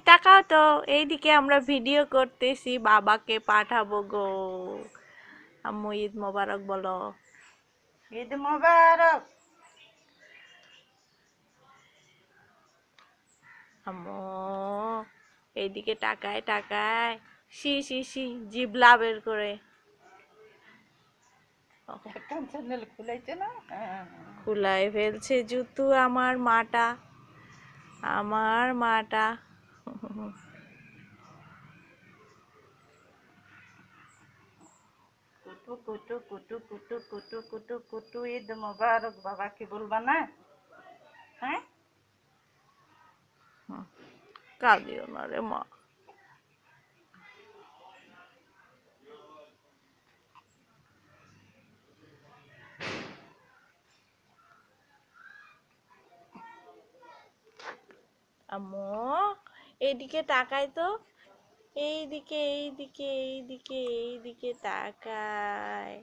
তাকাও তো, এইদিকে আমরা ভিডিও করতেছি, বাবাকে পাঠাবো গো। আম্মু ঈদ মোবারক বলো। ঈদ মোবারক। আম্মু এইদিকে তাকায় তাকায়, সি সি সি, জিভলা বের করে। একটা চ্যানেল খুলেছে না। খুলাই ফেলছে জুতু আমার মাটা, আমার মাটা। কুটু কুটু কুটু কুটু কুটু কুটু কুটু ঈদ মোবারক। বাবা কি বলবা না? হ্যাঁ, কাঁদিও না রে মা। আম্মু এইদিকে তাকাই তো, এইদিকে এইদিকে এইদিকে এইদিকে তাকায়।